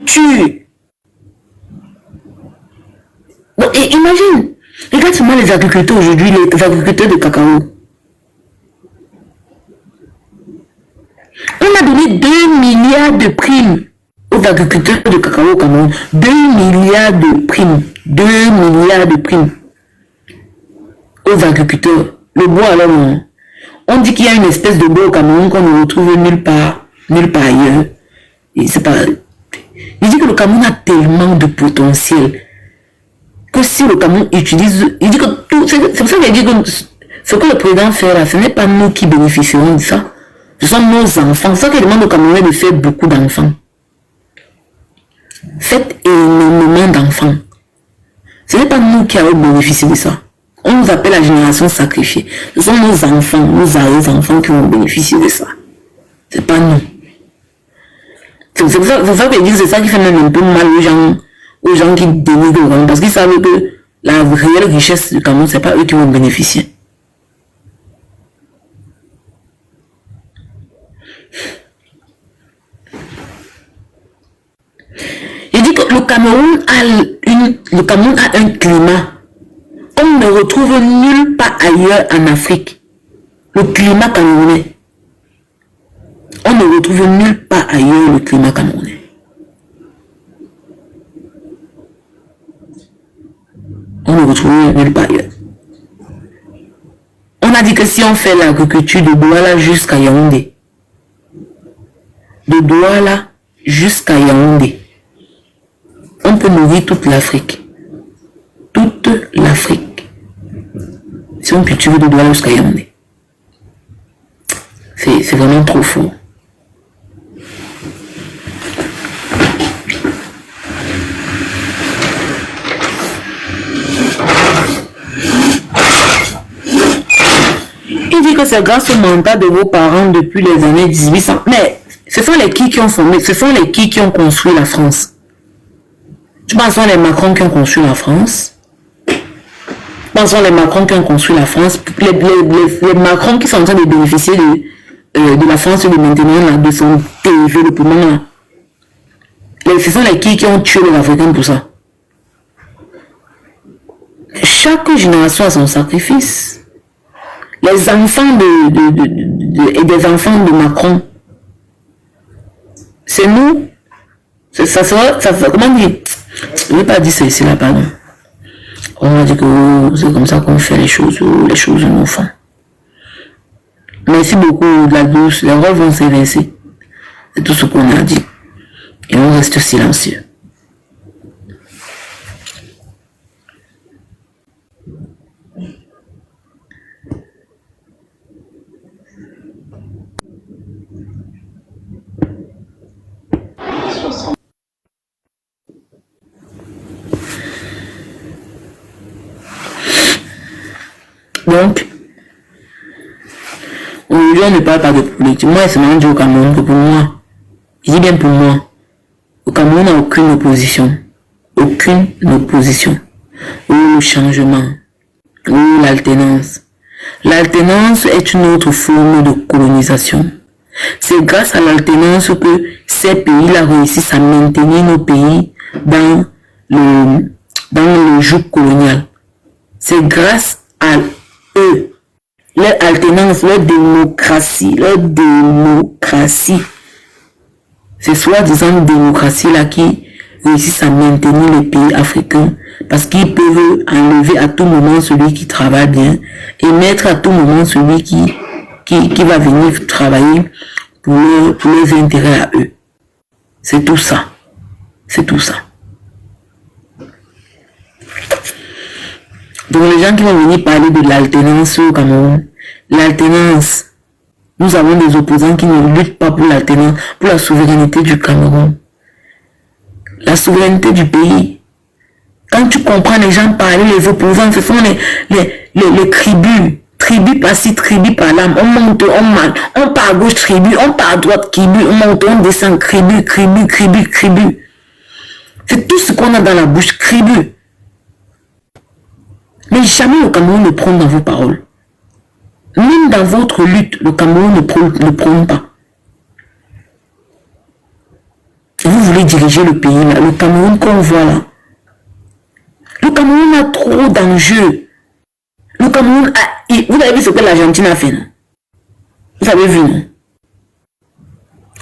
tue. Donc, et imagine, regarde seulement les agriculteurs aujourd'hui, les agriculteurs de cacao. On a donné 2 milliards de primes aux agriculteurs de cacao au Cameroun. 2 milliards de primes. 2 milliards de primes aux agriculteurs. Le bois, alors, on dit qu'il y a une espèce de bois au Cameroun qu'on ne retrouve nulle part ailleurs. Et c'est pas... Il dit que le Cameroun a tellement de potentiel que si le Cameroun utilise... Il dit que tout... C'est pour ça qu'il dit que ce que le président fait là, ce n'est pas nous qui bénéficierons de ça. Ce sont nos enfants. C'est ça qu'il demande au Camerounais de faire beaucoup d'enfants. Faites énormément d'enfants. Ce n'est pas nous qui allons bénéficier de ça. On nous appelle la génération sacrifiée. Ce sont nos enfants, nos arrière-enfants qui vont bénéficier de ça. C'est pas nous. C'est ça que je dis, c'est ça qui fait même un peu mal aux gens qui dénigrent le Cameroun. Parce qu'ils savent que la réelle richesse du Cameroun, c'est pas eux qui vont bénéficier. Il dit que le Cameroun a un climat qu'on ne retrouve nulle part ailleurs en Afrique. Le climat camerounais. On ne retrouve nulle part ailleurs le climat camerounais. On ne retrouve nulle part ailleurs. On a dit que si on fait l'agriculture de Douala jusqu'à Yaoundé, de Douala jusqu'à Yaoundé, on peut nourrir toute l'Afrique. Toute l'Afrique. Si on cultive de Douala jusqu'à Yaoundé. C'est vraiment trop fort. Il dit que c'est grâce au mandat de vos parents depuis les années 1800. Mais ce sont les qui ont formé, ce sont les qui ont construit la France. Tu penses les Macron qui ont construit la France? Pensons les Macron qui ont construit la France, les Macron qui sont en train de bénéficier de la France de maintenant, de son développement. Ce sont les qui ont tué les Africains pour ça. Chaque génération a son sacrifice. Les enfants et des enfants de Macron, c'est nous. Ça sera, comment dire? Je n'ai pas dit ceci là, pardon. On a dit que c'est comme ça qu'on fait les choses nous font. Merci beaucoup de la douce, les rôles vont s'évincer. C'est tout ce qu'on a dit. Et on reste silencieux. Donc, aujourd'hui, on ne parle pas de politique. Moi, c'est même dit au Cameroun que pour moi, je dis bien pour moi, au Cameroun n'a aucune opposition. Aucune opposition. Ou le changement. Ou l'alternance. L'alternance est une autre forme de colonisation. C'est grâce à l'alternance que ces pays-là réussissent à maintenir nos pays dans le joug colonial. C'est grâce à eux, leur alternance, leur démocratie, c'est soi-disant démocratie-là qui réussissent à maintenir les pays africains parce qu'ils peuvent enlever à tout moment celui qui travaille bien et mettre à tout moment celui qui va venir travailler pour leurs intérêts à eux. C'est tout ça. C'est tout ça. Donc les gens qui vont venir parler de l'alternance au Cameroun, l'alternance, nous avons des opposants qui ne luttent pas pour l'alternance, pour la souveraineté du Cameroun. La souveraineté du pays. Quand tu comprends les gens parler, les opposants, ce sont les tribus. Tribu par-ci, tribu par-là. On monte, on part à gauche, tribu, on part à droite, tribu, on monte, on descend, tribu. C'est tout ce qu'on a dans la bouche, tribu. Mais jamais le Cameroun ne prône dans vos paroles. Même dans votre lutte, le Cameroun ne prône pas. Vous voulez diriger le pays là, le Cameroun qu'on voit là. Le Cameroun a trop d'enjeux. Le Cameroun a... Vous avez vu ce que l'Argentine a fait, non? Vous avez vu, non?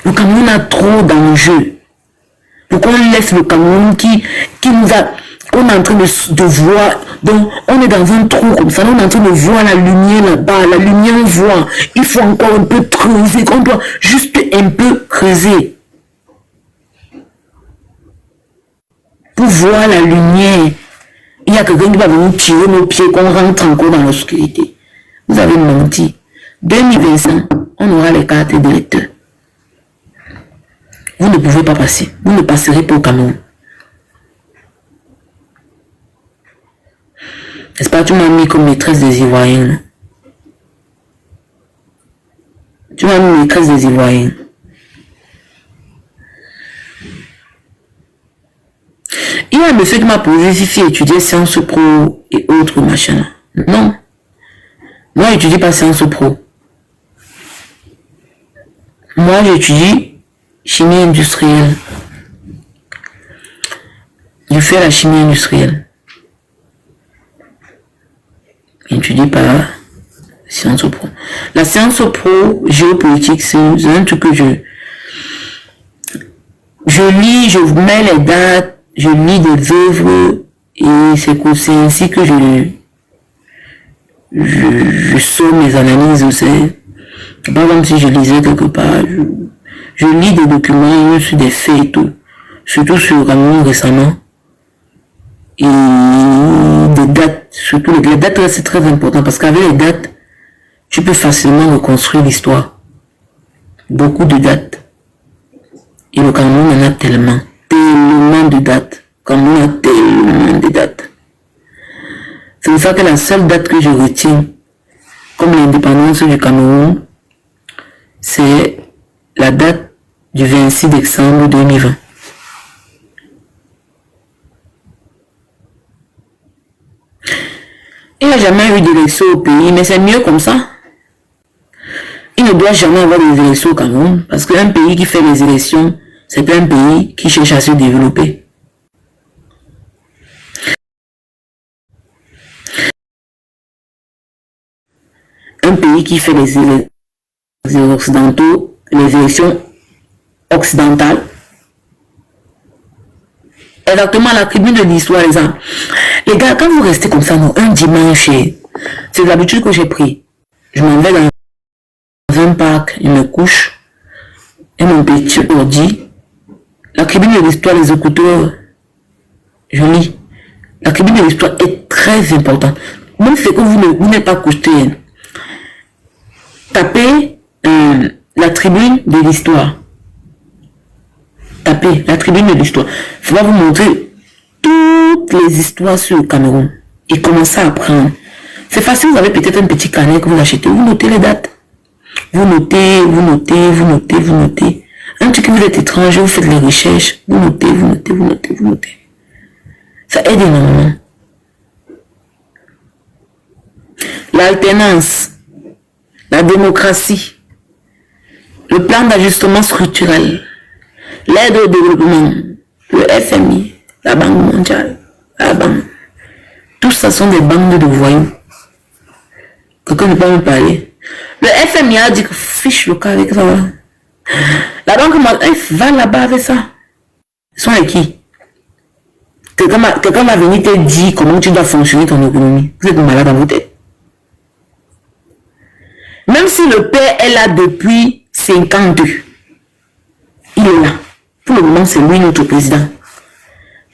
Le Cameroun a trop d'enjeux. Pourquoi on laisse le Cameroun qui nous a... On est en train de voir... Donc, on est dans un trou comme ça. On est en train de voir la lumière là-bas. La lumière, on voit. Il faut encore un peu creuser. On doit juste un peu creuser. Pour voir la lumière. Il y a quelqu'un qui va venir tirer nos pieds, qu'on rentre encore dans l'obscurité. Vous avez menti. 2025, on aura les cartes d'électeurs. Vous ne pouvez pas passer. Vous ne passerez pas au Cameroun. N'est-ce pas, tu m'as mis comme maîtresse des Ivoiriens. Là. Tu m'as mis maîtresse des Ivoiriens. Il y a un monsieur qui m'a posé si étudier Sciences Pro et autres machins. Non. Moi, je n'étudie pas Sciences Pro. Moi, j'étudie chimie industrielle. Je fais la chimie industrielle. Je n'étudie pas Sciences Pro. La Sciences Pro, géopolitique, c'est un truc que je lis, je mets les dates, je lis des œuvres et c'est ainsi que je sors mes analyses aussi. Par exemple, si je lisais quelque part, je lis des documents sur des faits et tout, surtout sur Cameroun récemment. Et des dates, surtout les dates, c'est très important parce qu'avec les dates, tu peux facilement reconstruire l'histoire. Beaucoup de dates. Et le Cameroun en a tellement de dates. Le Cameroun a tellement de dates. C'est pour ça que la seule date que je retiens comme l'indépendance du Cameroun, c'est la date du 26 décembre 2020. Il n'y a jamais eu d'élection au pays, mais c'est mieux comme ça. Il ne doit jamais avoir des élections au Cameroun, parce qu'un pays qui fait des élections, c'est un pays qui cherche à se développer. Un pays qui fait les occidentaux, les élections occidentales. Exactement la tribune de l'histoire, les gars. Les gars, quand vous restez comme ça, non, un dimanche, c'est l'habitude que j'ai pris. Je m'en vais dans un parc, je me couche, et mon petit ordi, la tribune de l'histoire, les écouteurs, je lis. La tribune de l'histoire est très importante. Même si que vous n'êtes pas couché, tapez la tribune de l'histoire. Tapez la tribune de l'histoire. Je vais vous montrer toutes les histoires sur le Cameroun et commencez à apprendre. C'est facile, vous avez peut-être un petit carnet que vous achetez, vous notez les dates. Vous notez. Un truc que vous êtes étranger, vous faites les recherches, vous notez. Ça aide énormément. L'alternance, la démocratie, le plan d'ajustement structurel, l'aide au développement, le FMI, la Banque mondiale, la banque. Tout ça sont des bandes de voyous. Quelqu'un ne peut me parler. Le FMI a dit que fiche le cas avec ça. La Banque mondiale va là-bas avec ça. Ils sont avec qui? Quelqu'un va venir te dire comment tu dois fonctionner ton économie. Vous êtes malade dans vos têtes. Même si le père est là depuis 52, il est là. Pour le moment, c'est lui notre président.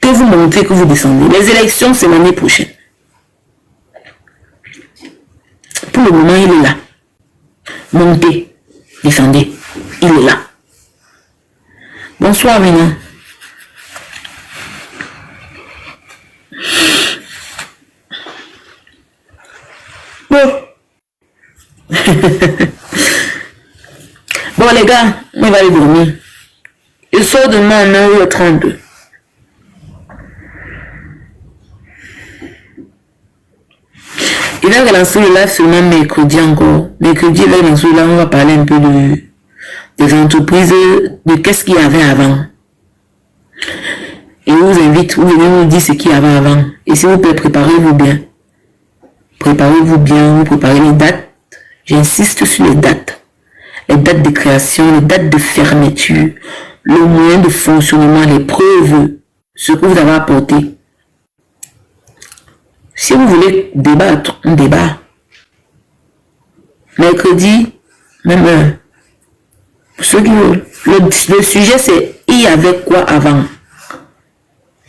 Que vous montrez que vous descendez. Les élections, c'est l'année prochaine. Pour le moment, il est là. Montez, descendez. Il est là. Bonsoir, Vina. Bon. Bon, les gars, on va aller dormir. Je sors demain à 9h32. Il va relancer le live seulement mercredi encore. Mercredi, il va relancer le live, on va parler un peu des entreprises, de qu'est-ce qu'il y avait avant. Et on vous invite, vous venez nous dire ce qu'il y avait avant. Et s'il vous plaît, préparez-vous bien. Préparez-vous bien, vous préparez les dates. J'insiste sur les dates. Les dates de création, les dates de fermeture, le moyen de fonctionnement, les preuves, ce que vous avez apporté. Si vous voulez débattre, on débat. Mercredi, même heure. Ceux qui veulent. Le sujet, c'est il y avait quoi avant.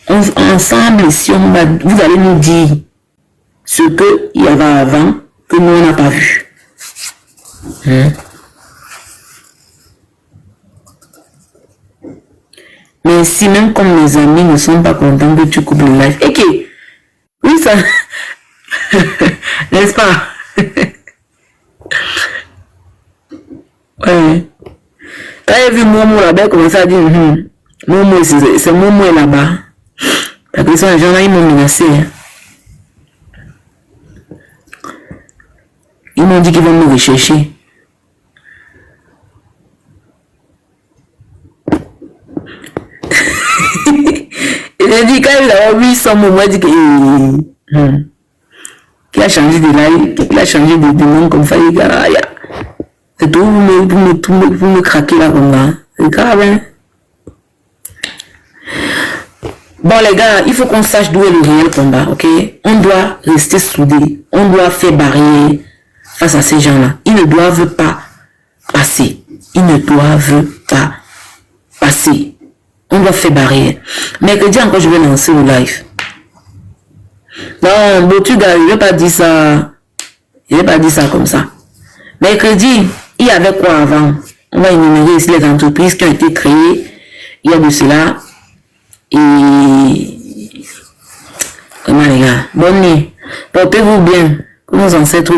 Ensemble, si on va, vous allez nous dire ce qu'il y avait avant que nous on n'a pas vu. Mais si même comme mes amis ne sont pas contents que tu coupes le live, et que oui ça, n'est-ce pas? Ouais. Quand j'ai vu Momo là-bas, il commençait à dire Momo, c'est Momo là-bas. Parce que les gens là, ils m'ont menacé. Ils m'ont dit qu'ils vont me rechercher. Et j'ai dit, quand il a vu son Momo, il dit qu'il a changé de live, qu'il a changé de nom comme ça. Il dit, c'est tout, vous me craquez là comme ça. C'est grave, hein? Bon les gars, il faut qu'on sache d'où est le réel combat, ok? On doit rester soudés, on doit faire barrière face à ces gens-là. Ils ne doivent pas passer. Ils ne doivent pas passer. On doit faire barrière. Mercredi encore, je vais lancer le live. Non, Botuga, je ne vais pas dire ça. Je ne vais pas dire ça comme ça. Mercredi, il y avait quoi avant? On va énumérer ici les entreprises qui ont été créées. Il y a de cela. Et comment les gars, bonne nuit, portez-vous bien, que nos ancêtres